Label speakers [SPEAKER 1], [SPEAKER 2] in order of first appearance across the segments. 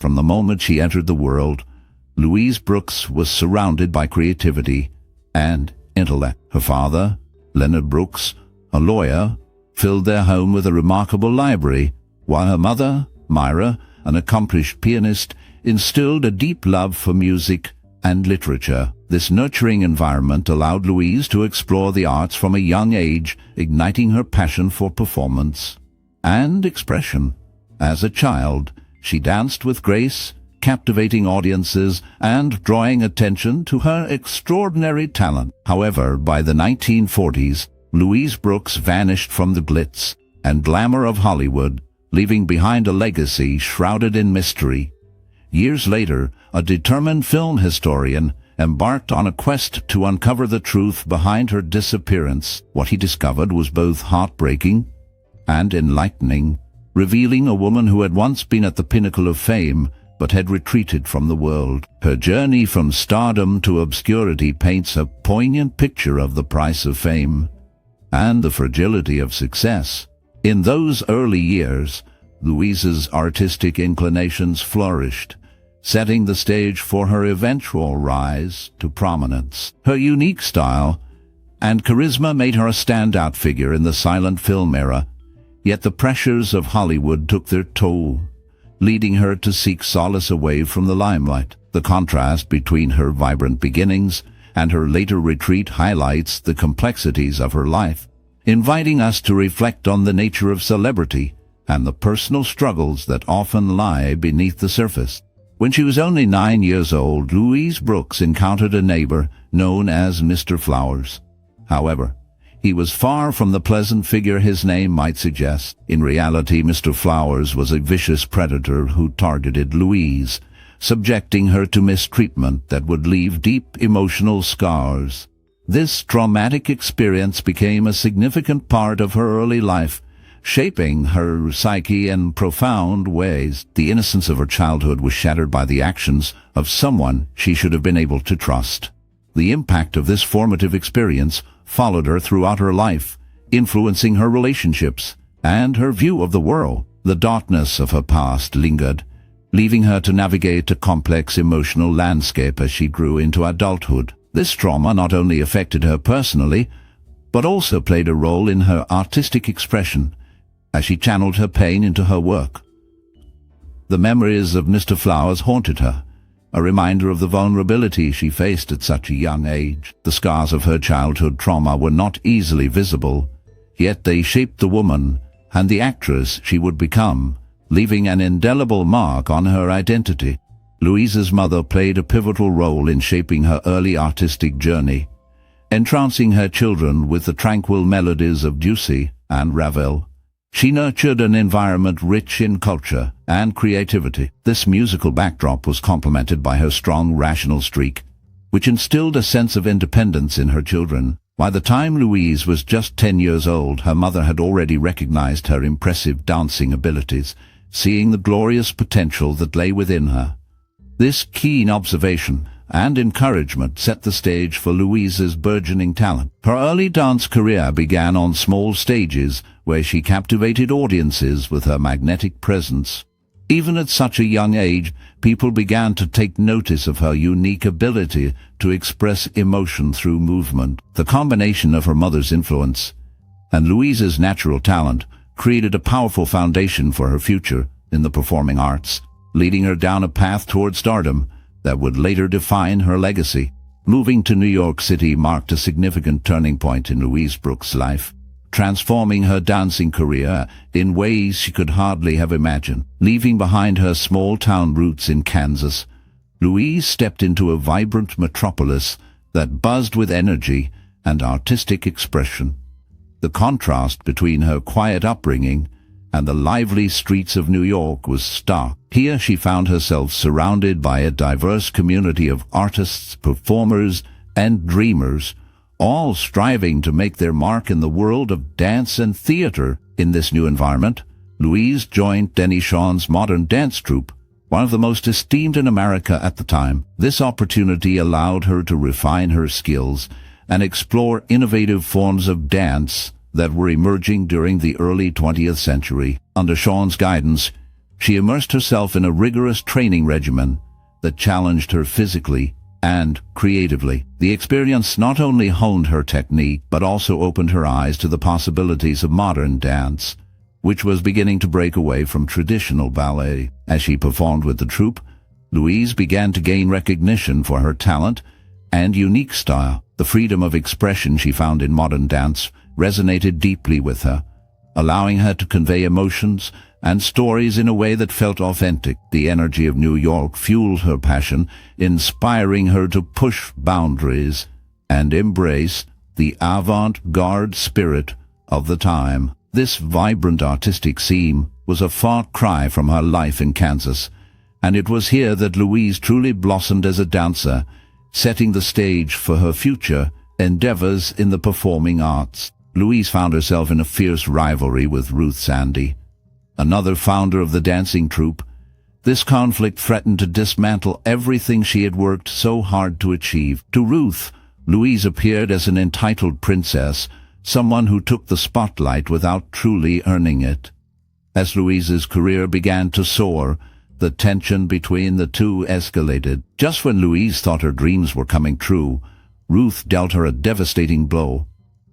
[SPEAKER 1] From the moment she entered the world, Louise Brooks was surrounded by creativity and intellect. Her father, Leonard Brooks, a lawyer, filled their home with a remarkable library, while her mother, Myra, an accomplished pianist, instilled a deep love for music and literature. This nurturing environment allowed Louise to explore the arts from a young age, igniting her passion for performance and expression. As a child, she danced with grace, captivating audiences and drawing attention to her extraordinary talent. However, by the 1940s, Louise Brooks vanished from the glitz and glamour of Hollywood, leaving behind a legacy shrouded in mystery. Years later, a determined film historian embarked on a quest to uncover the truth behind her disappearance. What he discovered was both heartbreaking and enlightening, revealing a woman who had once been at the pinnacle of fame but had retreated from the world. Her journey from stardom to obscurity paints a poignant picture of the price of fame and the fragility of success. In those early years, Louise's artistic inclinations flourished, setting the stage for her eventual rise to prominence. Her unique style and charisma made her a standout figure in the silent film era, yet the pressures of Hollywood took their toll, leading her to seek solace away from the limelight. The contrast between her vibrant beginnings and her later retreat highlights the complexities of her life, inviting us to reflect on the nature of celebrity and the personal struggles that often lie beneath the surface. When she was only 9 years old, Louise Brooks encountered a neighbor known as Mr. Flowers. However, he was far from the pleasant figure his name might suggest. In reality, Mr. Flowers was a vicious predator who targeted Louise, subjecting her to mistreatment that would leave deep emotional scars. This traumatic experience became a significant part of her early life, shaping her psyche in profound ways. The innocence of her childhood was shattered by the actions of someone she should have been able to trust. The impact of this formative experience followed her throughout her life, influencing her relationships and her view of the world. The darkness of her past lingered, leaving her to navigate a complex emotional landscape as she grew into adulthood. This trauma not only affected her personally, but also played a role in her artistic expression as she channeled her pain into her work. The memories of Mr. Flowers haunted her, a reminder of the vulnerability she faced at such a young age. The scars of her childhood trauma were not easily visible, yet they shaped the woman and the actress she would become, leaving an indelible mark on her identity. Louise's mother played a pivotal role in shaping her early artistic journey, entrancing her children with the tranquil melodies of Debussy and Ravel. She nurtured an environment rich in culture and creativity. This musical backdrop was complemented by her strong rational streak, which instilled a sense of independence in her children. By the time Louise was just 10 years old, her mother had already recognized her impressive dancing abilities, seeing the glorious potential that lay within her. This keen observation and encouragement set the stage for Louise's burgeoning talent. Her early dance career began on small stages, where she captivated audiences with her magnetic presence. Even at such a young age, people began to take notice of her unique ability to express emotion through movement. The combination of her mother's influence and Louise's natural talent created a powerful foundation for her future in the performing arts, leading her down a path toward stardom that would later define her legacy. Moving to New York City marked a significant turning point in Louise Brooks' life, transforming her dancing career in ways she could hardly have imagined. Leaving behind her small-town roots in Kansas, Louise stepped into a vibrant metropolis that buzzed with energy and artistic expression. The contrast between her quiet upbringing and the lively streets of New York was stark. Here she found herself surrounded by a diverse community of artists, performers, and dreamers, all striving to make their mark in the world of dance and theater. In this new environment, Louise joined Denny Shawn's modern dance troupe, one of the most esteemed in America at the time. This opportunity allowed her to refine her skills and explore innovative forms of dance that were emerging during the early 20th century. Under Shawn's guidance, She immersed herself in a rigorous training regimen that challenged her physically and creatively. The experience not only honed her technique, but also opened her eyes to the possibilities of modern dance, which was beginning to break away from traditional ballet. As she performed with the troupe, Louise began to gain recognition for her talent and unique style. The freedom of expression she found in modern dance resonated deeply with her, allowing her to convey emotions and stories in a way that felt authentic. The energy of New York fueled her passion, inspiring her to push boundaries and embrace the avant-garde spirit of the time. This vibrant artistic scene was a far cry from her life in Kansas, and it was here that Louise truly blossomed as a dancer, setting the stage for her future endeavors in the performing arts. Louise found herself in a fierce rivalry with Ruth Sandy, another founder of the dancing troupe. This conflict threatened to dismantle everything she had worked so hard to achieve. To Ruth, Louise appeared as an entitled princess, someone who took the spotlight without truly earning it. As Louise's career began to soar, the tension between the two escalated. Just when Louise thought her dreams were coming true, Ruth dealt her a devastating blow.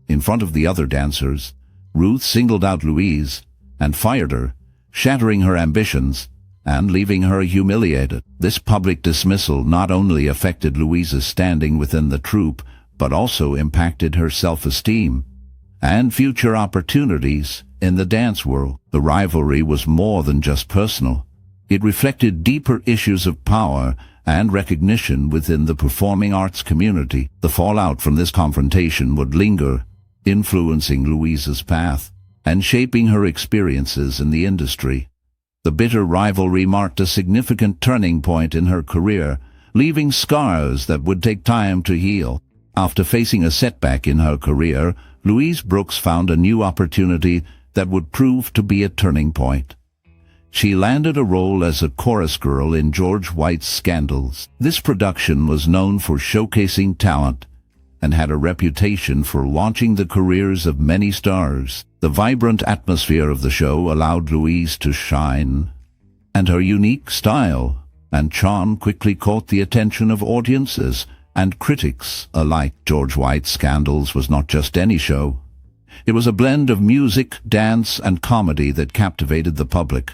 [SPEAKER 1] In front of the other dancers, Ruth singled out Louise and fired her, shattering her ambitions and leaving her humiliated. This public dismissal not only affected Louise's standing within the troupe, but also impacted her self-esteem and future opportunities in the dance world. The rivalry was more than just personal. It reflected deeper issues of power and recognition within the performing arts community. The fallout from this confrontation would linger, influencing Louise's path and shaping her experiences in the industry. The bitter rivalry marked a significant turning point in her career, leaving scars that would take time to heal. After facing a setback in her career, Louise Brooks found a new opportunity that would prove to be a turning point. She landed a role as a chorus girl in George White's Scandals. This production was known for showcasing talent and had a reputation for launching the careers of many stars. The vibrant atmosphere of the show allowed Louise to shine, and her unique style and charm quickly caught the attention of audiences and critics alike. George White's Scandals was not just any show. It was a blend of music, dance, and comedy that captivated the public.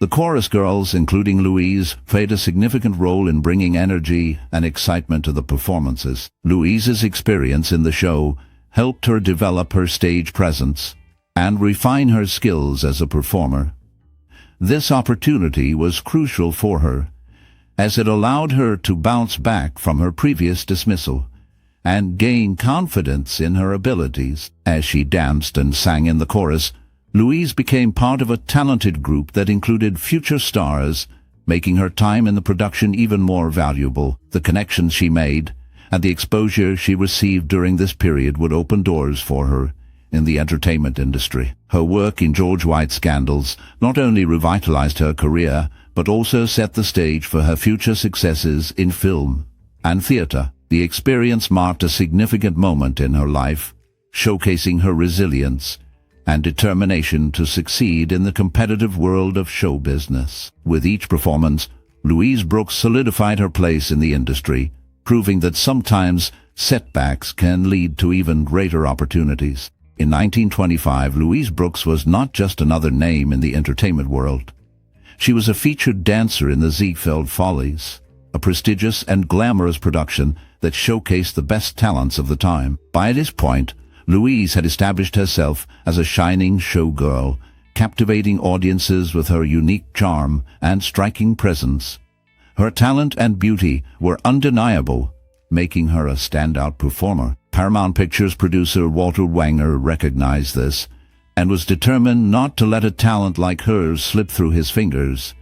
[SPEAKER 1] The chorus girls, including Louise, played a significant role in bringing energy and excitement to the performances. Louise's experience in the show helped her develop her stage presence and refine her skills as a performer. This opportunity was crucial for her, as it allowed her to bounce back from her previous dismissal and gain confidence in her abilities. As she danced and sang in the chorus, Louise became part of a talented group that included future stars, making her time in the production even more valuable. The connections she made and the exposure she received during this period would open doors for her in the entertainment industry. Her work in George White's Scandals not only revitalized her career, but also set the stage for her future successes in film and theater. The experience marked a significant moment in her life, showcasing her resilience and determination to succeed in the competitive world of show business. With each performance, Louise Brooks solidified her place in the industry, proving that sometimes setbacks can lead to even greater opportunities. In 1925, Louise Brooks was not just another name in the entertainment world. She was a featured dancer in the Ziegfeld Follies, a prestigious and glamorous production that showcased the best talents of the time. By this point, Louise had established herself as a shining showgirl, captivating audiences with her unique charm and striking presence. Her talent and beauty were undeniable, making her a standout performer. Paramount Pictures producer Walter Wanger recognized this and was determined not to let a talent like hers slip through his fingers.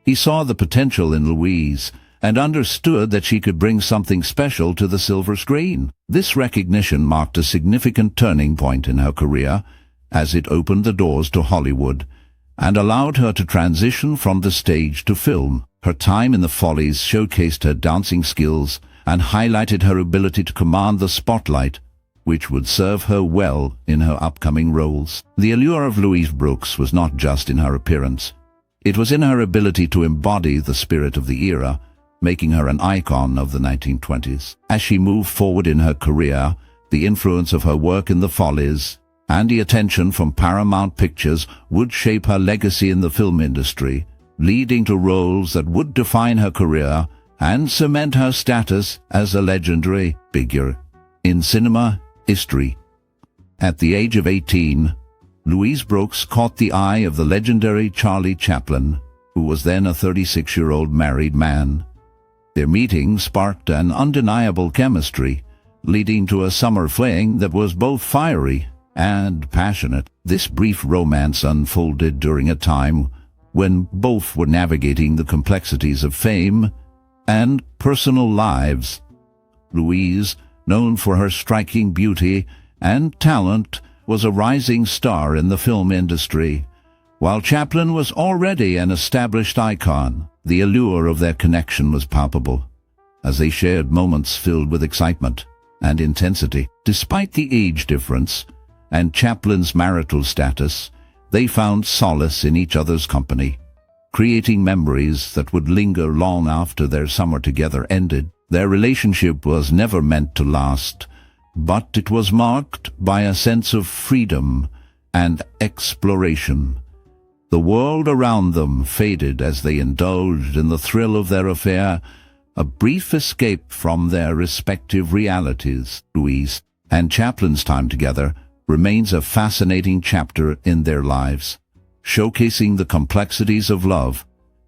[SPEAKER 1] He saw the potential in Louise and understood that she could bring something special to the silver screen. This recognition marked a significant turning point in her career, as it opened the doors to Hollywood and allowed her to transition from the stage to film. Her time in the Follies showcased her dancing skills and highlighted her ability to command the spotlight, which would serve her well in her upcoming roles. The allure of Louise Brooks was not just in her appearance. It was in her ability to embody the spirit of the era, making her an icon of the 1920s. As she moved forward in her career, the influence of her work in the Follies and the attention from Paramount Pictures would shape her legacy in the film industry, leading to roles that would define her career and cement her status as a legendary figure in cinema history. At the age of 18, Louise Brooks caught the eye of the legendary Charlie Chaplin, who was then a 36-year-old married man. Their meeting sparked an undeniable chemistry, leading to a summer fling that was both fiery and passionate. This brief romance unfolded during a time when both were navigating the complexities of fame and personal lives. Louise, known for her striking beauty and talent, was a rising star in the film industry, while Chaplin was already an established icon. The allure of their connection was palpable, as they shared moments filled with excitement and intensity. Despite the age difference and Chaplin's marital status, they found solace in each other's company, creating memories that would linger long after their summer together ended. Their relationship was never meant to last, but it was marked by a sense of freedom and exploration. The world around them faded as they indulged in the thrill of their affair, a brief escape from their respective realities. Louise and Chaplin's time together remains a fascinating chapter in their lives, showcasing the complexities of love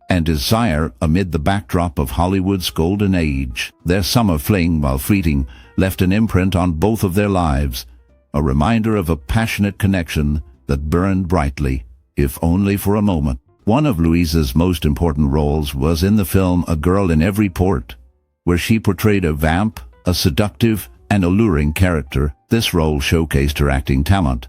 [SPEAKER 1] and desire amid the backdrop of Hollywood's golden age. Their summer fling, while fleeting, left an imprint on both of their lives, a reminder of a passionate connection that burned brightly, if only for a moment. One of Louise's most important roles was in the film A Girl in Every Port, where she portrayed a vamp, a seductive and alluring character. This role showcased her acting talent,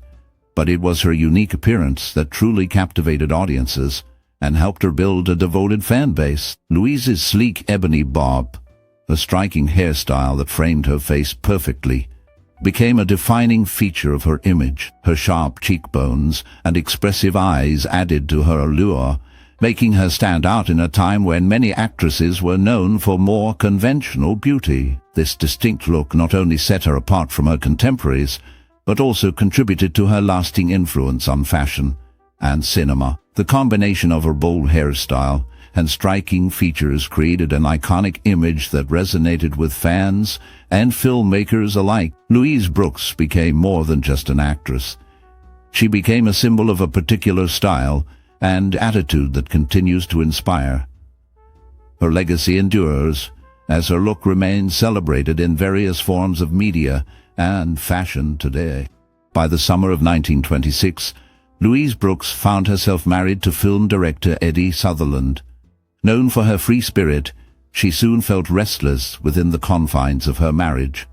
[SPEAKER 1] but it was her unique appearance that truly captivated audiences and helped her build a devoted fan base. Louise's sleek ebony bob, a striking hairstyle that framed her face perfectly, became a defining feature of her image. Her sharp cheekbones and expressive eyes added to her allure, making her stand out in a time when many actresses were known for more conventional beauty. This distinct look not only set her apart from her contemporaries, but also contributed to her lasting influence on fashion and cinema. The combination of her bold hairstyle and striking features created an iconic image that resonated with fans and filmmakers alike. Louise Brooks became more than just an actress. She became a symbol of a particular style and attitude that continues to inspire. Her legacy endures, as her look remains celebrated in various forms of media and fashion today. By the summer of 1926, Louise Brooks found herself married to film director Eddie Sutherland. Known for her free spirit, she soon felt restless within the confines of her marriage.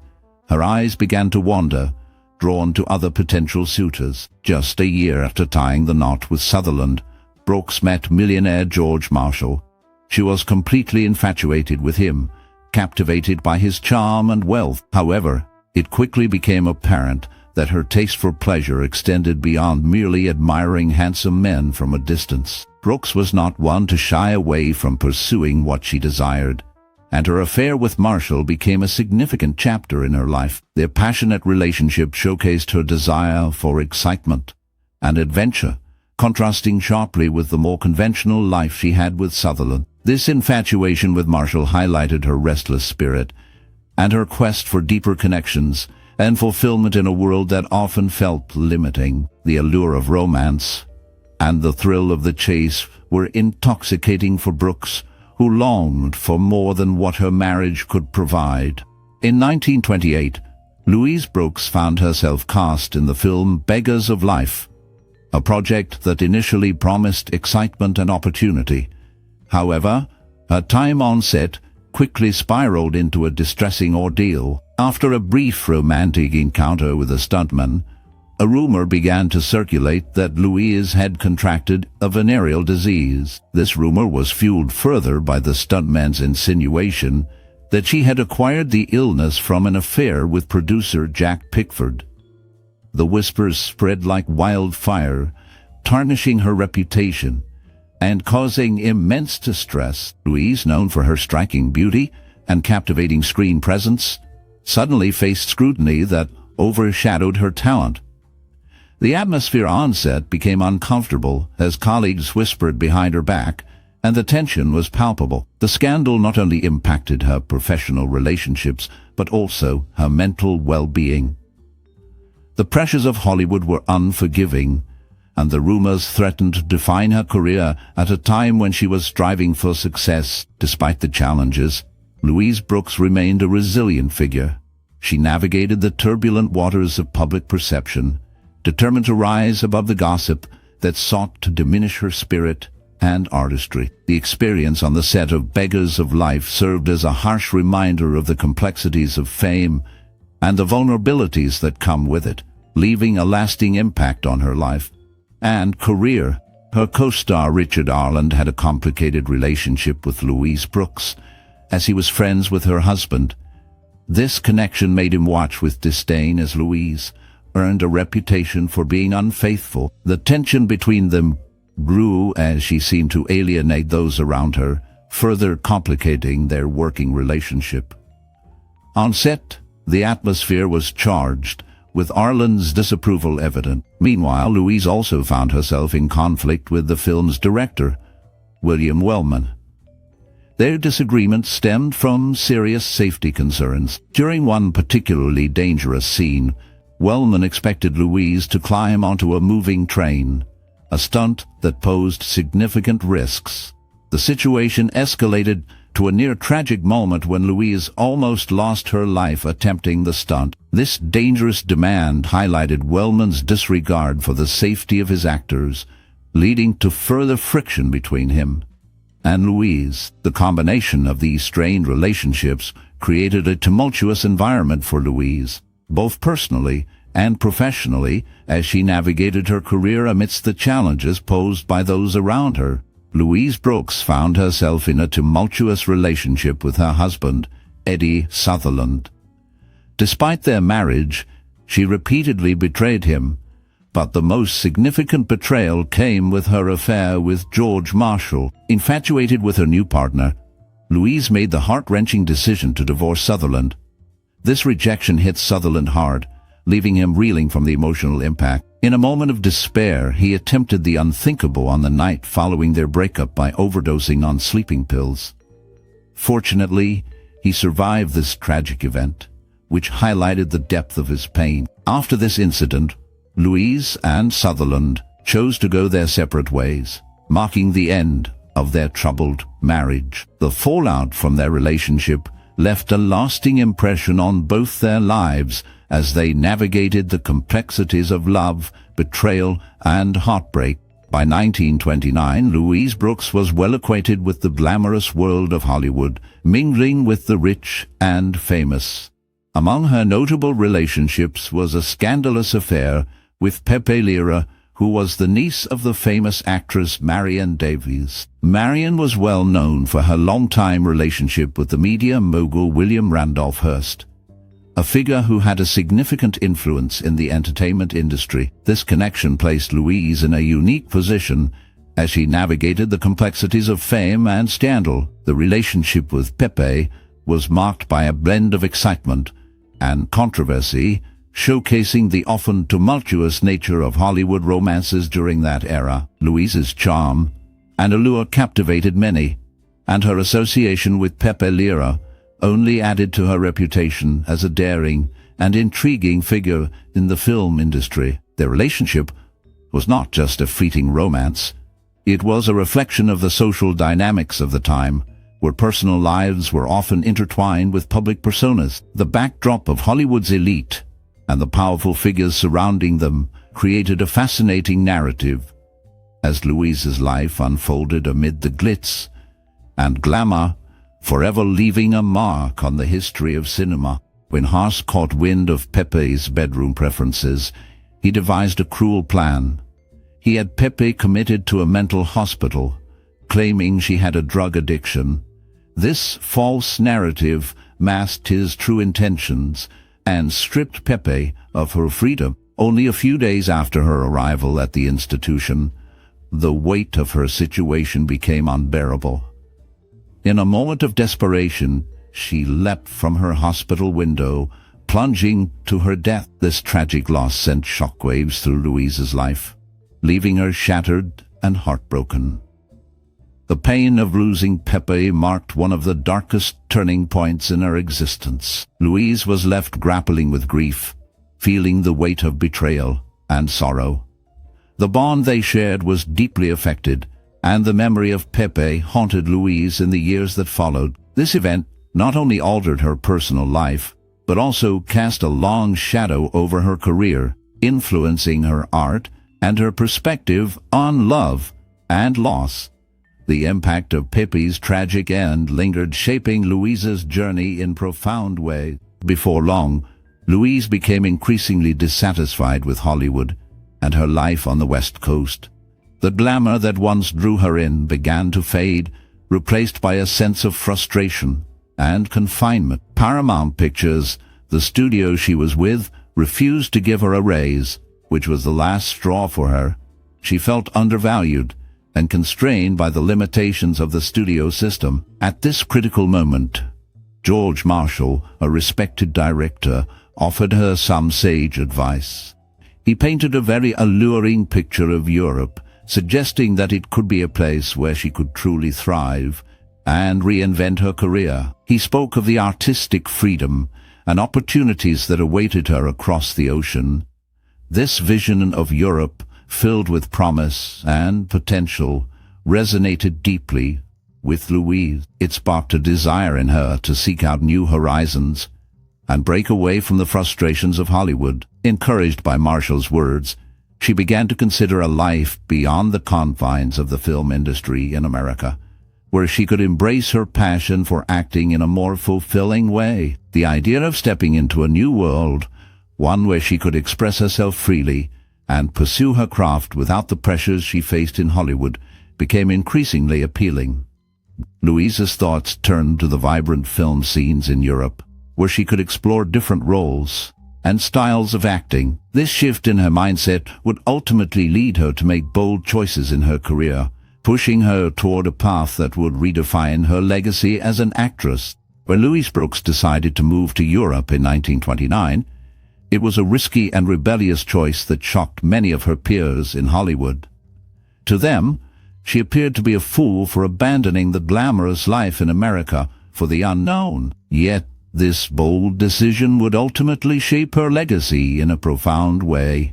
[SPEAKER 1] Her eyes began to wander, drawn to other potential suitors. Just a year after tying the knot with Sutherland, Brooks met millionaire George Marshall. She was completely infatuated with him, captivated by his charm and wealth. However, it quickly became apparent that her taste for pleasure extended beyond merely admiring handsome men from a distance. Brooks was not one to shy away from pursuing what she desired, and her affair with Marshall became a significant chapter in her life. Their passionate relationship showcased her desire for excitement and adventure, contrasting sharply with the more conventional life she had with Sutherland. This infatuation with Marshall highlighted her restless spirit and her quest for deeper connections and fulfillment in a world that often felt limiting. The allure of romance and the thrill of the chase were intoxicating for Brooks, who longed for more than what her marriage could provide. In 1928, Louise Brooks found herself cast in the film Beggars of Life, a project that initially promised excitement and opportunity. However, her time on set quickly spiraled into a distressing ordeal. After a brief romantic encounter with a stuntman, a rumor began to circulate that Louise had contracted a venereal disease. This rumor was fueled further by the stuntman's insinuation that she had acquired the illness from an affair with producer Jack Pickford. The whispers spread like wildfire, tarnishing her reputation and causing immense distress. Louise, known for her striking beauty and captivating screen presence, suddenly faced scrutiny that overshadowed her talent. The atmosphere on set became uncomfortable as colleagues whispered behind her back, and the tension was palpable. The scandal not only impacted her professional relationships, but also her mental well-being. The pressures of Hollywood were unforgiving, and the rumors threatened to define her career at a time when she was striving for success. Despite the challenges, Louise Brooks remained a resilient figure. She navigated the turbulent waters of public perception, determined to rise above the gossip that sought to diminish her spirit and artistry. The experience on the set of Beggars of Life served as a harsh reminder of the complexities of fame and the vulnerabilities that come with it, leaving a lasting impact on her life and career. Her co-star Richard Arland had a complicated relationship with Louise Brooks, as he was friends with her husband. This connection made him watch with disdain as Louise earned a reputation for being unfaithful. The tension between them grew as she seemed to alienate those around her, further complicating their working relationship. On set, the atmosphere was charged, with Arland's disapproval evident. Meanwhile, Louise also found herself in conflict with the film's director, William Wellman. Their disagreement stemmed from serious safety concerns. During one particularly dangerous scene, Wellman expected Louise to climb onto a moving train, a stunt that posed significant risks. The situation escalated to a near-tragic moment when Louise almost lost her life attempting the stunt. This dangerous demand highlighted Wellman's disregard for the safety of his actors, leading to further friction between him and Louise. The combination of these strained relationships created a tumultuous environment for Louise, both personally and professionally, as she navigated her career amidst the challenges posed by those around her. Louise Brooks found herself in a tumultuous relationship with her husband, Eddie Sutherland. Despite their marriage, she repeatedly betrayed him, but the most significant betrayal came with her affair with George Marshall. Infatuated with her new partner, Louise made the heart-wrenching decision to divorce Sutherland. This rejection hit Sutherland hard, leaving him reeling from the emotional impact. In a moment of despair, he attempted the unthinkable on the night following their breakup by overdosing on sleeping pills. Fortunately, he survived this tragic event, which highlighted the depth of his pain. After this incident, Louise and Sutherland chose to go their separate ways, marking the end of their troubled marriage. The fallout from their relationship left a lasting impression on both their lives as they navigated the complexities of love, betrayal, and heartbreak. By 1929, Louise Brooks was well acquainted with the glamorous world of Hollywood, mingling with the rich and famous. Among her notable relationships was a scandalous affair with Pepe Lira, who was the niece of the famous actress Marion Davies. Marion was well known for her long-time relationship with the media mogul William Randolph Hearst, a figure who had a significant influence in the entertainment industry. This connection placed Louise in a unique position as she navigated the complexities of fame and scandal. The relationship with Pepe was marked by a blend of excitement and controversy, showcasing the often tumultuous nature of Hollywood romances during that era. Louise's charm and allure captivated many, and her association with Pepe Lira only added to her reputation as a daring and intriguing figure in the film industry. Their relationship was not just a fleeting romance. It was a reflection of the social dynamics of the time, where personal lives were often intertwined with public personas. The backdrop of Hollywood's elite and the powerful figures surrounding them created a fascinating narrative as Louise's life unfolded amid the glitz and glamour, forever leaving a mark on the history of cinema. When Hearst caught wind of Pepe's bedroom preferences, he devised a cruel plan. He had Pepe committed to a mental hospital, claiming she had a drug addiction. This false narrative masked his true intentions and stripped Pepe of her freedom. Only a few days after her arrival at the institution, the weight of her situation became unbearable. In a moment of desperation, she leapt from her hospital window, plunging to her death. This tragic loss sent shockwaves through Louise's life, leaving her shattered and heartbroken. The pain of losing Pepe marked one of the darkest turning points in her existence. Louise was left grappling with grief, feeling the weight of betrayal and sorrow. The bond they shared was deeply affected, and the memory of Pepe haunted Louise in the years that followed. This event not only altered her personal life, but also cast a long shadow over her career, influencing her art and her perspective on love and loss. The impact of Pepe's tragic end lingered, shaping Louise's journey in profound ways. Before long, Louise became increasingly dissatisfied with Hollywood and her life on the West Coast. The glamour that once drew her in began to fade, replaced by a sense of frustration and confinement. Paramount Pictures, the studio she was with, refused to give her a raise, which was the last straw for her. She felt undervalued and constrained by the limitations of the studio system. At this critical moment, George Marshall, a respected director, offered her some sage advice. He painted a very alluring picture of Europe, suggesting that it could be a place where she could truly thrive and reinvent her career. He spoke of the artistic freedom and opportunities that awaited her across the ocean. This vision of Europe, filled with promise and potential, resonated deeply with Louise. It sparked a desire in her to seek out new horizons and break away from the frustrations of Hollywood. Encouraged by Marshall's words, she began to consider a life beyond the confines of the film industry in America, where she could embrace her passion for acting in a more fulfilling way. The idea of stepping into a new world, one where she could express herself freely and pursue her craft without the pressures she faced in Hollywood, became increasingly appealing. Louise's thoughts turned to the vibrant film scenes in Europe, where she could explore different roles and styles of acting. This shift in her mindset would ultimately lead her to make bold choices in her career, pushing her toward a path that would redefine her legacy as an actress. When Louise Brooks decided to move to Europe in 1929, it was a risky and rebellious choice that shocked many of her peers in Hollywood. To them, she appeared to be a fool for abandoning the glamorous life in America for the unknown. Yet, this bold decision would ultimately shape her legacy in a profound way.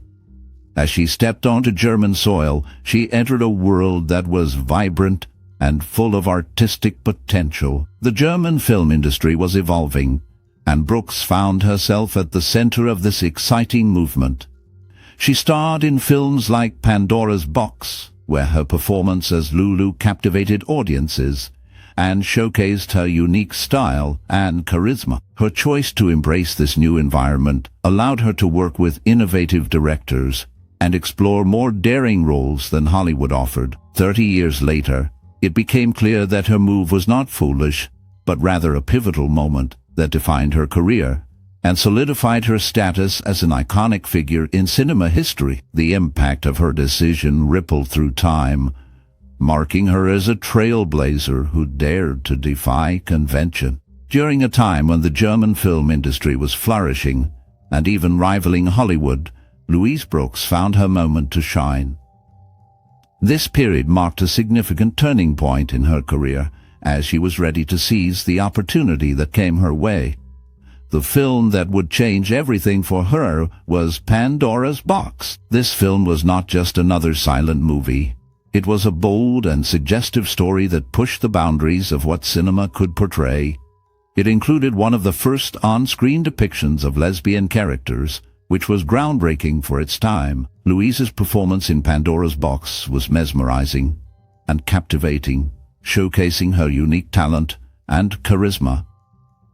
[SPEAKER 1] As she stepped onto German soil, she entered a world that was vibrant and full of artistic potential. The German film industry was evolving, and Brooks found herself at the center of this exciting movement. She starred in films like Pandora's Box, where her performance as Lulu captivated audiences and showcased her unique style and charisma. Her choice to embrace this new environment allowed her to work with innovative directors and explore more daring roles than Hollywood offered. 30 years later, it became clear that her move was not foolish, but rather a pivotal moment that defined her career and solidified her status as an iconic figure in cinema history. The impact of her decision rippled through time, marking her as a trailblazer who dared to defy convention. During a time when the German film industry was flourishing and even rivaling Hollywood, Louise Brooks found her moment to shine. This period marked a significant turning point in her career, as she was ready to seize the opportunity that came her way. The film that would change everything for her was Pandora's Box. This film was not just another silent movie. It was a bold and suggestive story that pushed the boundaries of what cinema could portray. It included one of the first on-screen depictions of lesbian characters, which was groundbreaking for its time. Louise's performance in Pandora's Box was mesmerizing and captivating, showcasing her unique talent and charisma.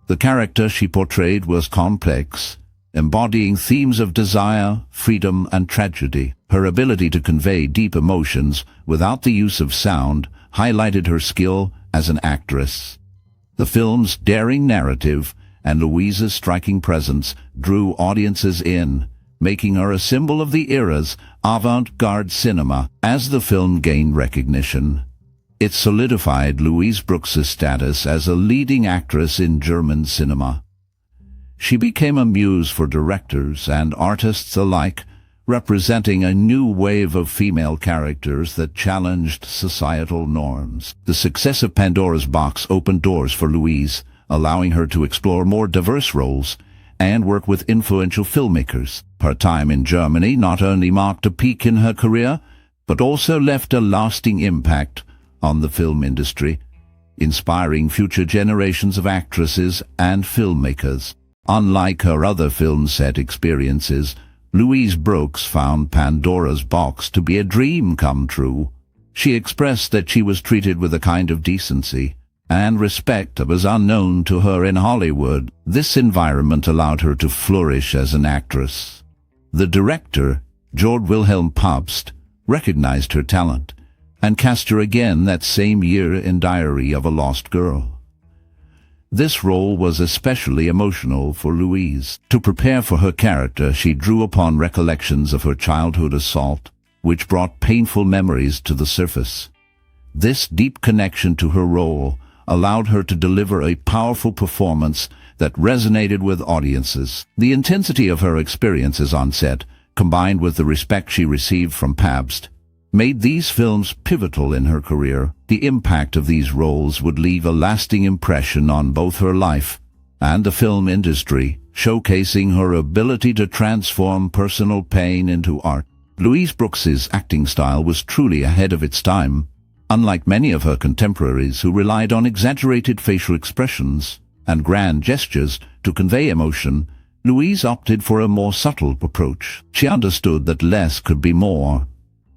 [SPEAKER 1] The character she portrayed was complex, embodying themes of desire, freedom, and tragedy. Her ability to convey deep emotions without the use of sound highlighted her skill as an actress. The film's daring narrative and Louise's striking presence drew audiences in, making her a symbol of the era's avant-garde cinema. As the film gained recognition, it solidified Louise Brooks's status as a leading actress in German cinema. She became a muse for directors and artists alike, representing a new wave of female characters that challenged societal norms. The success of Pandora's Box opened doors for Louise, allowing her to explore more diverse roles and work with influential filmmakers. Her time in Germany not only marked a peak in her career, but also left a lasting impact on the film industry, inspiring future generations of actresses and filmmakers. Unlike her other film set experiences, Louise Brooks found Pandora's Box to be a dream come true. She expressed that she was treated with a kind of decency and respect that was unknown to her in Hollywood. This environment allowed her to flourish as an actress. The director, Georg Wilhelm Pabst, recognized her talent and cast her again that same year in Diary of a Lost Girl. This role was especially emotional for Louise. To prepare for her character, she drew upon recollections of her childhood assault, which brought painful memories to the surface. This deep connection to her role allowed her to deliver a powerful performance that resonated with audiences. The intensity of her experiences on set, combined with the respect she received from Pabst, made these films pivotal in her career. The impact of these roles would leave a lasting impression on both her life and the film industry, showcasing her ability to transform personal pain into art. Louise Brooks's acting style was truly ahead of its time. Unlike many of her contemporaries who relied on exaggerated facial expressions and grand gestures to convey emotion, Louise opted for a more subtle approach. She understood that less could be more,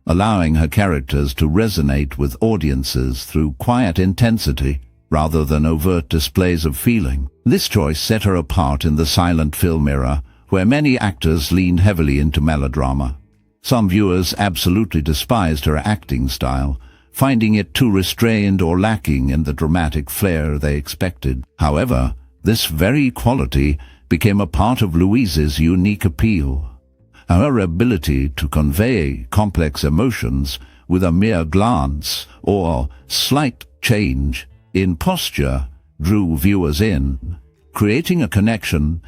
[SPEAKER 1] allowing her characters to resonate with audiences through quiet intensity rather than overt displays of feeling. This choice set her apart in the silent film era, where many actors leaned heavily into melodrama. Some viewers absolutely despised her acting style, finding it too restrained or lacking in the dramatic flair they expected. However, this very quality became a part of Louise's unique appeal. Her ability to convey complex emotions with a mere glance or slight change in posture drew viewers in, creating a connection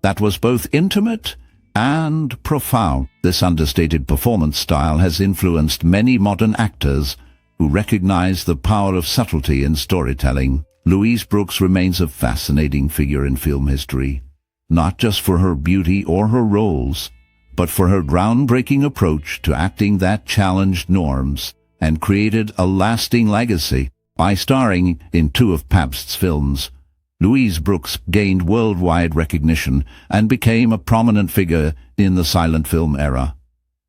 [SPEAKER 1] that was both intimate and profound. This understated performance style has influenced many modern actors who recognize the power of subtlety in storytelling. Louise Brooks remains a fascinating figure in film history, not just for her beauty or her roles, but for her groundbreaking approach to acting that challenged norms and created a lasting legacy. By starring in 2 of Pabst's films, Louise Brooks gained worldwide recognition and became a prominent figure in the silent film era.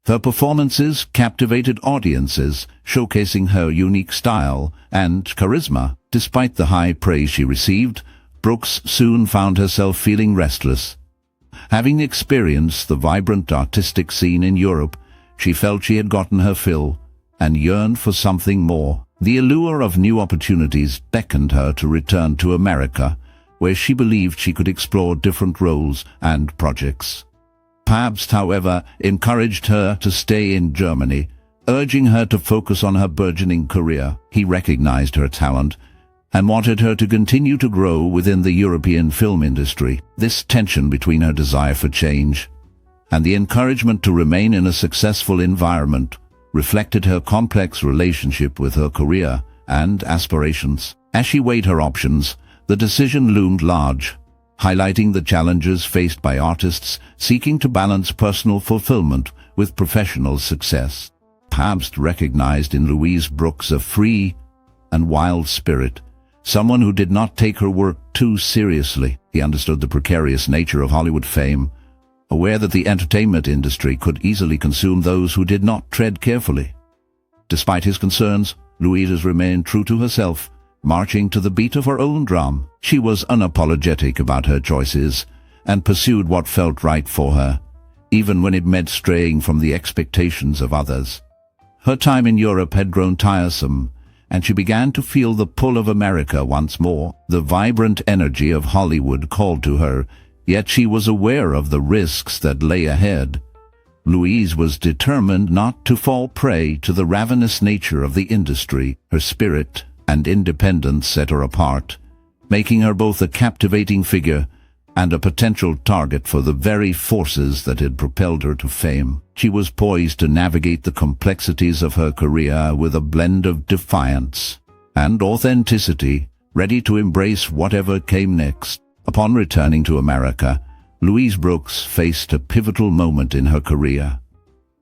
[SPEAKER 1] Her performances captivated audiences, showcasing her unique style and charisma. Despite the high praise she received, Brooks soon found herself feeling restless. Having experienced the vibrant artistic scene in Europe, she felt she had gotten her fill and yearned for something more. The allure of new opportunities beckoned her to return to America, where she believed she could explore different roles and projects. Pabst, however, encouraged her to stay in Germany, urging her to focus on her burgeoning career. He recognized her talent and wanted her to continue to grow within the European film industry. This tension between her desire for change and the encouragement to remain in a successful environment reflected her complex relationship with her career and aspirations. As she weighed her options, the decision loomed large, highlighting the challenges faced by artists seeking to balance personal fulfillment with professional success. Pabst recognized in Louise Brooks a free and wild spirit, someone who did not take her work too seriously. He understood the precarious nature of Hollywood fame, aware that the entertainment industry could easily consume those who did not tread carefully. Despite his concerns, Louise remained true to herself, marching to the beat of her own drum. She was unapologetic about her choices and pursued what felt right for her, even when it meant straying from the expectations of others. Her time in Europe had grown tiresome, and she began to feel the pull of America once more. The vibrant energy of Hollywood called to her, yet she was aware of the risks that lay ahead. Louise was determined not to fall prey to the ravenous nature of the industry. Her spirit and independence set her apart, making her both a captivating figure and a potential target for the very forces that had propelled her to fame. She was poised to navigate the complexities of her career with a blend of defiance and authenticity, ready to embrace whatever came next. Upon returning to America, Louise Brooks faced a pivotal moment in her career.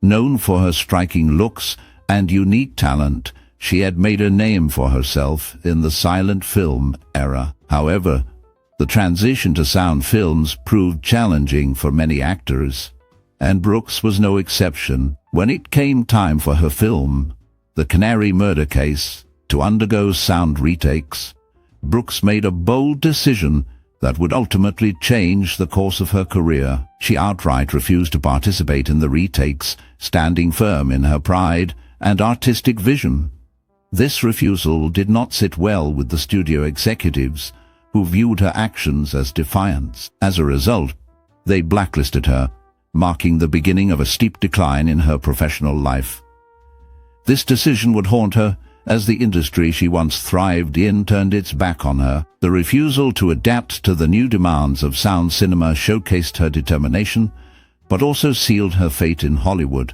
[SPEAKER 1] Known for her striking looks and unique talent, she had made a name for herself in the silent film era. However, the transition to sound films proved challenging for many actors, and Brooks was no exception. When it came time for her film, The Canary Murder Case, to undergo sound retakes, Brooks made a bold decision that would ultimately change the course of her career. She outright refused to participate in the retakes, standing firm in her pride and artistic vision. This refusal did not sit well with the studio executives, who viewed her actions as defiance. As a result, they blacklisted her, marking the beginning of a steep decline in her professional life. This decision would haunt her, as the industry she once thrived in turned its back on her. The refusal to adapt to the new demands of sound cinema showcased her determination, but also sealed her fate in Hollywood,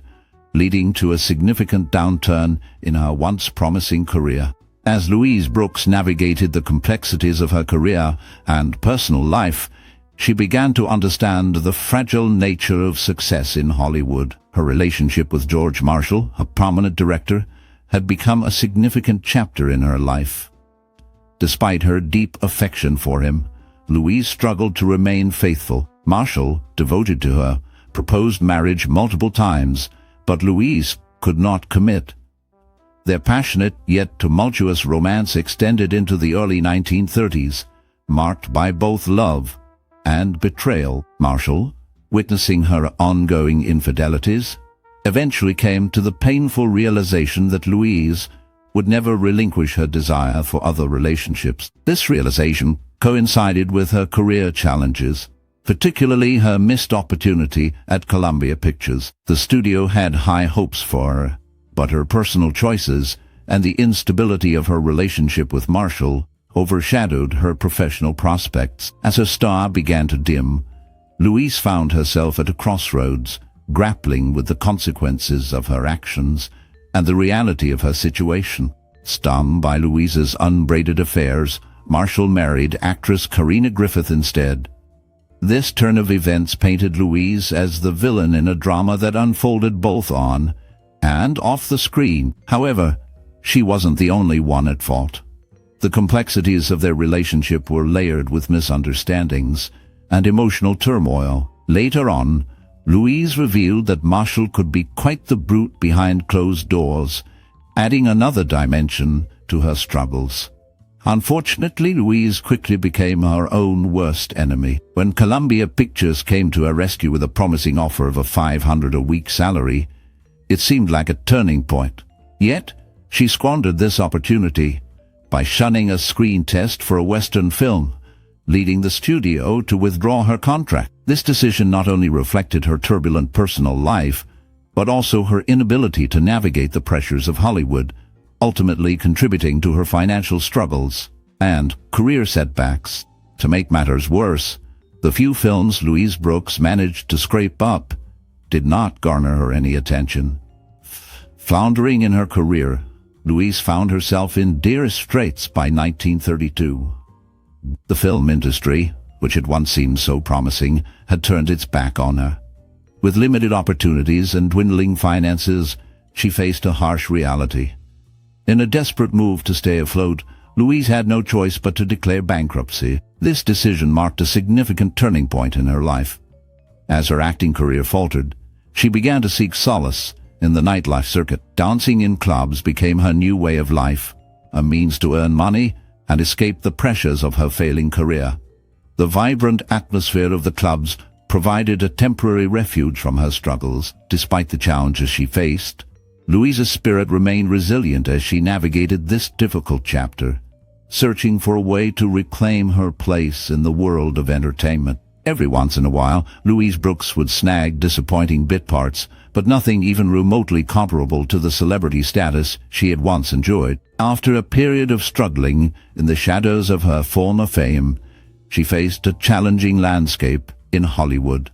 [SPEAKER 1] leading to a significant downturn in her once promising career. As Louise Brooks navigated the complexities of her career and personal life, she began to understand the fragile nature of success in Hollywood. Her relationship with George Marshall, a prominent director, had become a significant chapter in her life. Despite her deep affection for him, Louise struggled to remain faithful. Marshall, devoted to her, proposed marriage multiple times, but Louise could not commit. Their passionate yet tumultuous romance extended into the early 1930s, marked by both love and betrayal. Marshall, witnessing her ongoing infidelities, eventually came to the painful realization that Louise would never relinquish her desire for other relationships. This realization coincided with her career challenges, particularly her missed opportunity at Columbia Pictures. The studio had high hopes for her, but her personal choices and the instability of her relationship with Marshall overshadowed her professional prospects. As her star began to dim, Louise found herself at a crossroads, grappling with the consequences of her actions and the reality of her situation. Stung by Louise's unbraided affairs, Marshall married actress Karina Griffith instead. This turn of events painted Louise as the villain in a drama that unfolded both on and off the screen. However, she wasn't the only one at fault. The complexities of their relationship were layered with misunderstandings and emotional turmoil. Later on, Louise revealed that Marshall could be quite the brute behind closed doors, adding another dimension to her struggles. Unfortunately, Louise quickly became her own worst enemy. When Columbia Pictures came to her rescue with a promising offer of a $500 a week salary, it seemed like a turning point. Yet, she squandered this opportunity by shunning a screen test for a Western film, leading the studio to withdraw her contract. This decision not only reflected her turbulent personal life, but also her inability to navigate the pressures of Hollywood, ultimately contributing to her financial struggles and career setbacks. To make matters worse, the few films Louise Brooks managed to scrape up did not garner her any attention. Floundering in her career, Louise found herself in dire straits by 1932. The film industry, which had once seemed so promising, had turned its back on her. With limited opportunities and dwindling finances, she faced a harsh reality. In a desperate move to stay afloat, Louise had no choice but to declare bankruptcy. This decision marked a significant turning point in her life. As her acting career faltered, she began to seek solace in the nightlife circuit. Dancing in clubs became her new way of life, a means to earn money and escape the pressures of her failing career. The vibrant atmosphere of the clubs provided a temporary refuge from her struggles. Despite the challenges she faced, Louise's spirit remained resilient as she navigated this difficult chapter, searching for a way to reclaim her place in the world of entertainment. Every once in a while, Louise Brooks would snag disappointing bit parts, but nothing even remotely comparable to the celebrity status she had once enjoyed. After a period of struggling in the shadows of her former fame, she faced a challenging landscape in Hollywood.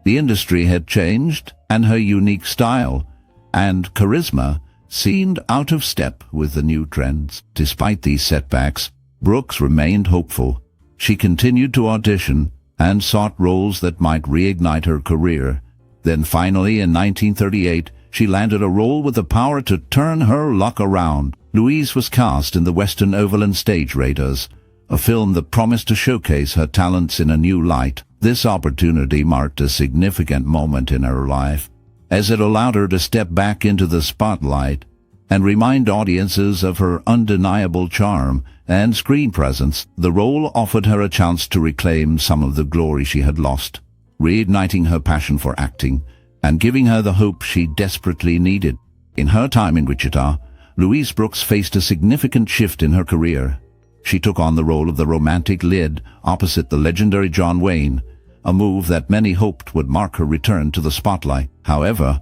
[SPEAKER 1] The industry had changed, and her unique style and charisma seemed out of step with the new trends. Despite these setbacks, Brooks remained hopeful. She continued to audition and sought roles that might reignite her career. Then finally, in 1938, she landed a role with the power to turn her luck around. Louise was cast in the Western Overland Stage Raiders, a film that promised to showcase her talents in a new light. This opportunity marked a significant moment in her life, as it allowed her to step back into the spotlight and remind audiences of her undeniable charm and screen presence. The role offered her a chance to reclaim some of the glory she had lost, reigniting her passion for acting and giving her the hope she desperately needed. In her time in Wichita, Louise Brooks faced a significant shift in her career. She took on the role of the romantic lead opposite the legendary John Wayne, a move that many hoped would mark her return to the spotlight. However,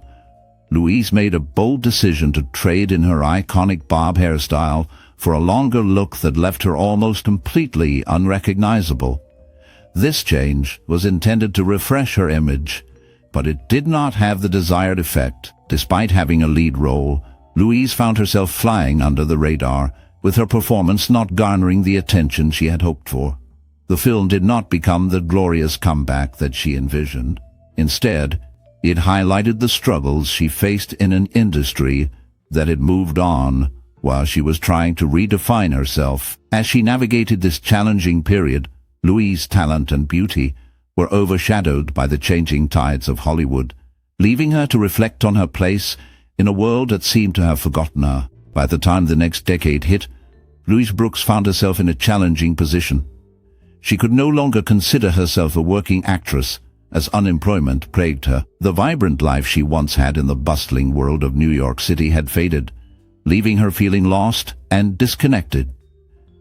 [SPEAKER 1] Louise made a bold decision to trade in her iconic bob hairstyle for a longer look that left her almost completely unrecognizable. This change was intended to refresh her image, but it did not have the desired effect. Despite having a lead role, Louise found herself flying under the radar, with her performance not garnering the attention she had hoped for. The film did not become the glorious comeback that she envisioned. Instead, it highlighted the struggles she faced in an industry that had moved on while she was trying to redefine herself. As she navigated this challenging period, Louise's talent and beauty were overshadowed by the changing tides of Hollywood, leaving her to reflect on her place in a world that seemed to have forgotten her. By the time the next decade hit, Louise Brooks found herself in a challenging position. She could no longer consider herself a working actress, as unemployment plagued her. The vibrant life she once had in the bustling world of New York City had faded, leaving her feeling lost and disconnected.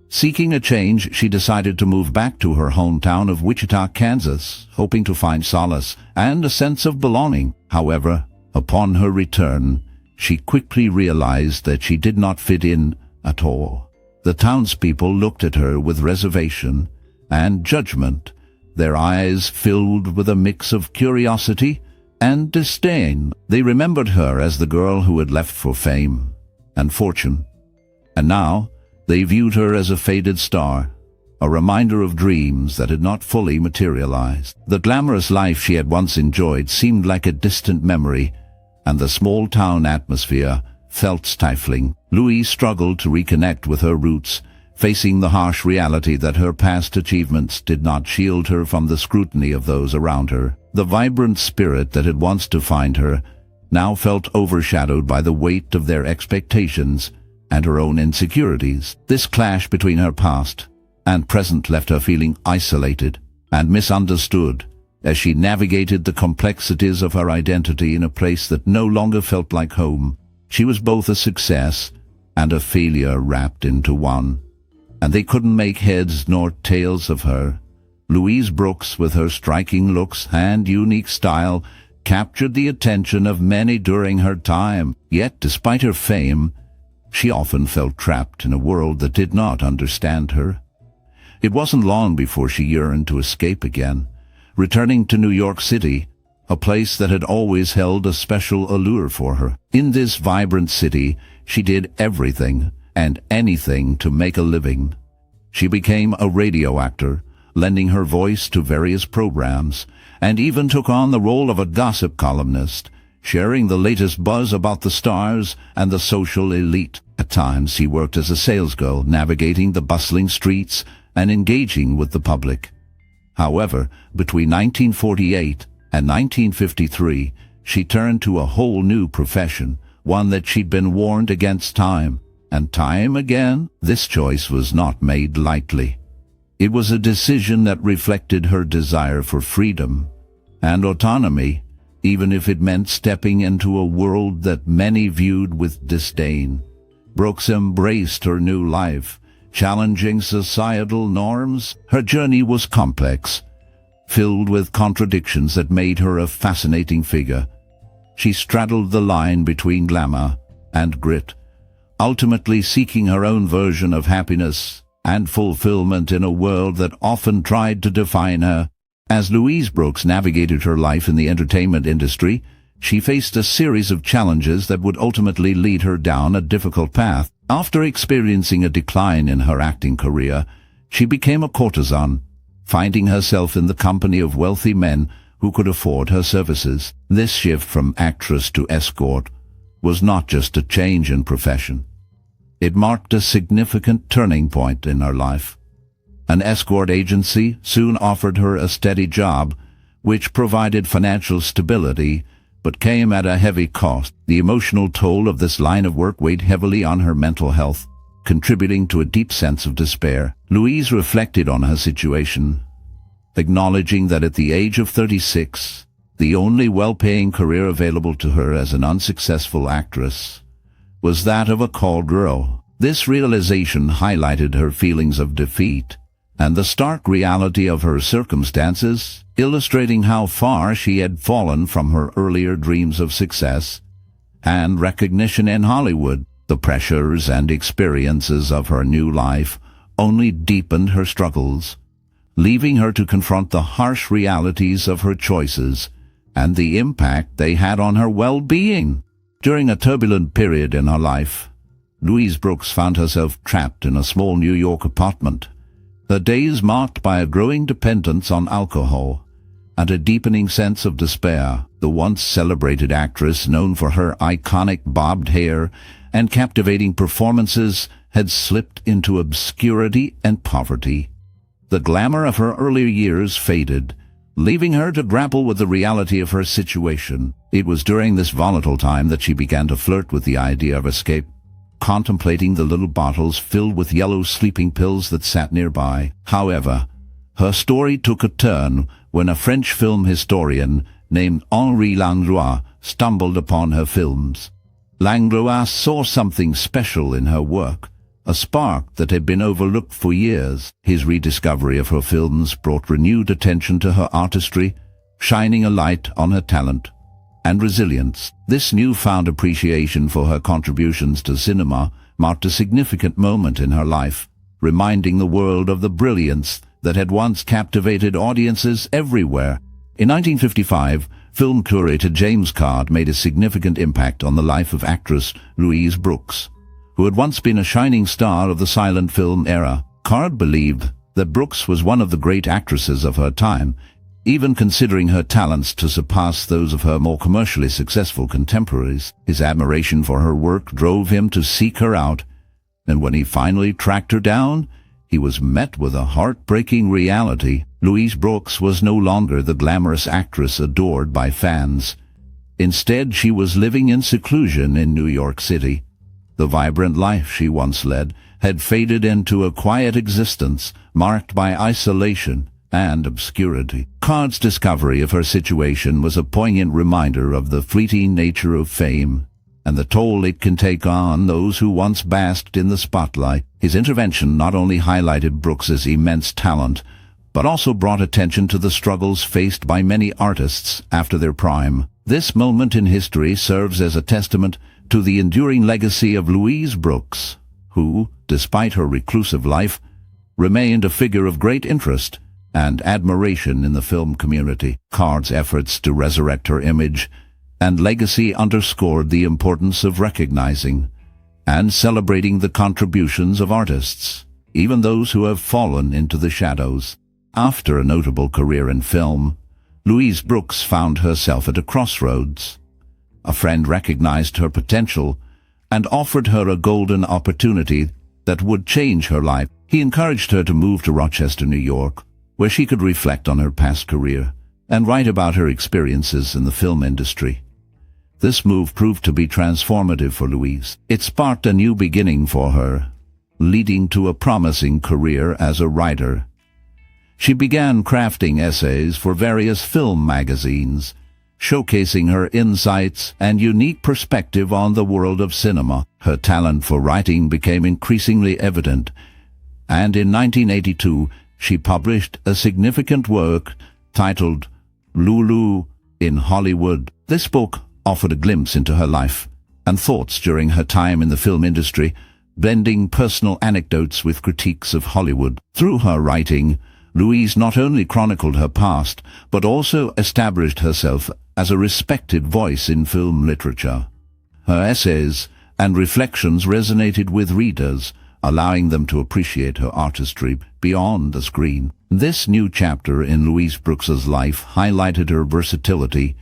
[SPEAKER 1] Seeking a change, she decided to move back to her hometown of Wichita, Kansas, hoping to find solace and a sense of belonging. However, upon her return, she quickly realized that she did not fit in at all. The townspeople looked at her with reservation and judgment, their eyes filled with a mix of curiosity and disdain. They remembered her as the girl who had left for fame and fortune, and now they viewed her as a faded star, a reminder of dreams that had not fully materialized. The glamorous life she had once enjoyed seemed like a distant memory, and the small-town atmosphere felt stifling. Louise struggled to reconnect with her roots, facing the harsh reality that her past achievements did not shield her from the scrutiny of those around her. The vibrant spirit that had once defined her now felt overshadowed by the weight of their expectations and her own insecurities. This clash between her past and present left her feeling isolated and misunderstood as she navigated the complexities of her identity in a place that no longer felt like home. She was both a success and a failure wrapped into one, and they couldn't make heads nor tails of her. Louise Brooks, with her striking looks and unique style, captured the attention of many during her time. Yet, despite her fame, she often felt trapped in a world that did not understand her. It wasn't long before she yearned to escape again, returning to New York City, a place that had always held a special allure for her. In this vibrant city, she did everything and anything to make a living. She became a radio actor, lending her voice to various programs, and even took on the role of a gossip columnist, sharing the latest buzz about the stars and the social elite. At times, she worked as a salesgirl, navigating the bustling streets and engaging with the public. However, between 1948 and 1953, she turned to a whole new profession, one that she'd been warned against time and time again. This choice was not made lightly. It was a decision that reflected her desire for freedom and autonomy, even if it meant stepping into a world that many viewed with disdain. Brooks embraced her new life, challenging societal norms. Her journey was complex, filled with contradictions that made her a fascinating figure. She straddled the line between glamour and grit, ultimately seeking her own version of happiness and fulfillment in a world that often tried to define her. As Louise Brooks navigated her life in the entertainment industry, she faced a series of challenges that would ultimately lead her down a difficult path. After experiencing a decline in her acting career, she became a courtesan, finding herself in the company of wealthy men who could afford her services. This shift from actress to escort was not just a change in profession. It marked a significant turning point in her life. An escort agency soon offered her a steady job, which provided financial stability, but came at a heavy cost. The emotional toll of this line of work weighed heavily on her mental health, contributing to a deep sense of despair. Louise reflected on her situation, acknowledging that at the age of 36, the only well-paying career available to her as an unsuccessful actress was that of a call girl. This realization highlighted her feelings of defeat and the stark reality of her circumstances, illustrating how far she had fallen from her earlier dreams of success and recognition in Hollywood. The pressures and experiences of her new life only deepened her struggles, leaving her to confront the harsh realities of her choices and the impact they had on her well-being. During a turbulent period in her life, Louise Brooks found herself trapped in a small New York apartment, her days marked by a growing dependence on alcohol and a deepening sense of despair. The once celebrated actress, known for her iconic bobbed hair and captivating performances, had slipped into obscurity and poverty. The glamour of her earlier years faded, leaving her to grapple with the reality of her situation. It was during this volatile time that she began to flirt with the idea of escape, contemplating the little bottles filled with yellow sleeping pills that sat nearby. However, her story took a turn when a French film historian named Henri Langlois stumbled upon her films. Langlois saw something special in her work, a spark that had been overlooked for years. His rediscovery of her films brought renewed attention to her artistry, shining a light on her talent and resilience. This newfound appreciation for her contributions to cinema marked a significant moment in her life, reminding the world of the brilliance that had once captivated audiences everywhere. In 1955, film curator James Card made a significant impact on the life of actress Louise Brooks, who had once been a shining star of the silent film era. Card believed that Brooks was one of the great actresses of her time, even considering her talents to surpass those of her more commercially successful contemporaries. His admiration for her work drove him to seek her out, and when he finally tracked her down, he was met with a heartbreaking reality. Louise Brooks was no longer the glamorous actress adored by fans. Instead, she was living in seclusion in New York City. The vibrant life she once led had faded into a quiet existence marked by isolation and obscurity. Card's discovery of her situation was a poignant reminder of the fleeting nature of fame and the toll it can take on those who once basked in the spotlight. His intervention not only highlighted Brooks's immense talent, but also brought attention to the struggles faced by many artists after their prime. This moment in history serves as a testament to the enduring legacy of Louise Brooks, who, despite her reclusive life, remained a figure of great interest and admiration in the film community. Card's efforts to resurrect her image and legacy underscored the importance of recognizing and celebrating the contributions of artists, even those who have fallen into the shadows. After a notable career in film, Louise Brooks found herself at a crossroads. A friend recognized her potential and offered her a golden opportunity that would change her life. He encouraged her to move to Rochester, New York, where she could reflect on her past career and write about her experiences in the film industry. This move proved to be transformative for Louise. It sparked a new beginning for her, leading to a promising career as a writer. She began crafting essays for various film magazines, showcasing her insights and unique perspective on the world of cinema. Her talent for writing became increasingly evident, and in 1982 she published a significant work titled Lulu in Hollywood. This book offered a glimpse into her life and thoughts during her time in the film industry, blending personal anecdotes with critiques of Hollywood. Through her writing, Louise not only chronicled her past, but also established herself as a respected voice in film literature. Her essays and reflections resonated with readers, allowing them to appreciate her artistry beyond the screen. This new chapter in Louise Brooks's life highlighted her versatility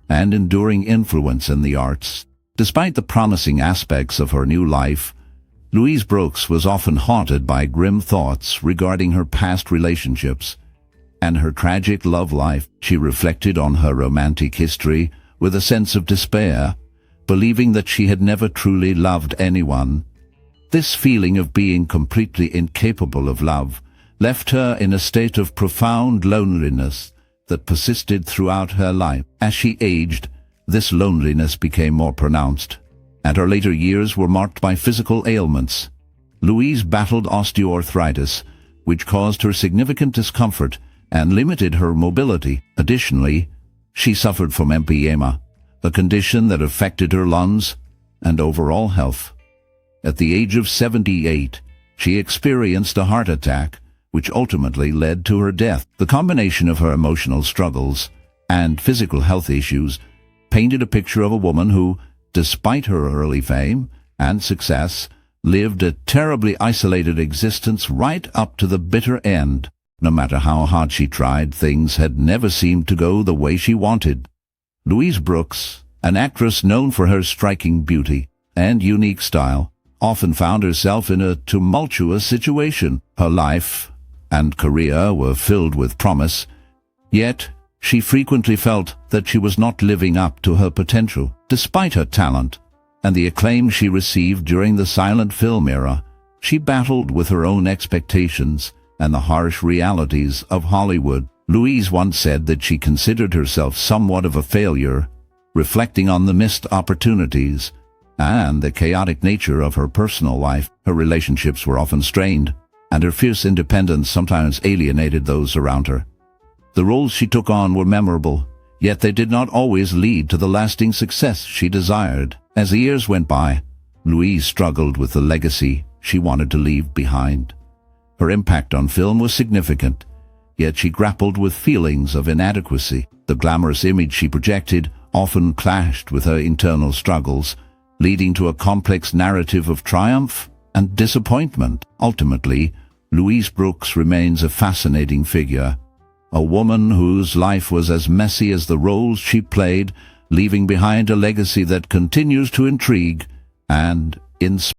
[SPEAKER 1] and enduring influence in the arts. Despite the promising aspects of her new life, Louise Brooks was often haunted by grim thoughts regarding her past relationships and her tragic love life. She reflected on her romantic history with a sense of despair, believing that she had never truly loved anyone. This feeling of being completely incapable of love left her in a state of profound loneliness that persisted throughout her life. As she aged, this loneliness became more pronounced, and her later years were marked by physical ailments. Louise battled osteoarthritis, which caused her significant discomfort and limited her mobility. Additionally, she suffered from emphysema, a condition that affected her lungs and overall health. At the age of 78, she experienced a heart attack, which ultimately led to her death. The combination of her emotional struggles and physical health issues painted a picture of a woman who, despite her early fame and success, lived a terribly isolated existence right up to the bitter end. No matter how hard she tried, things had never seemed to go the way she wanted. Louise Brooks, an actress known for her striking beauty and unique style, often found herself in a tumultuous situation. Her life and career were filled with promise, yet she frequently felt that she was not living up to her potential. Despite her talent and the acclaim she received during the silent film era, she battled with her own expectations and the harsh realities of Hollywood. Louise once said that she considered herself somewhat of a failure, reflecting on the missed opportunities and the chaotic nature of her personal life. Her relationships were often strained, and her fierce independence sometimes alienated those around her. The roles she took on were memorable, yet they did not always lead to the lasting success she desired. As the years went by, Louise struggled with the legacy she wanted to leave behind. Her impact on film was significant, yet she grappled with feelings of inadequacy. The glamorous image she projected often clashed with her internal struggles, leading to a complex narrative of triumph and disappointment. Ultimately, Louise Brooks remains a fascinating figure, a woman whose life was as messy as the roles she played, leaving behind a legacy that continues to intrigue and inspire.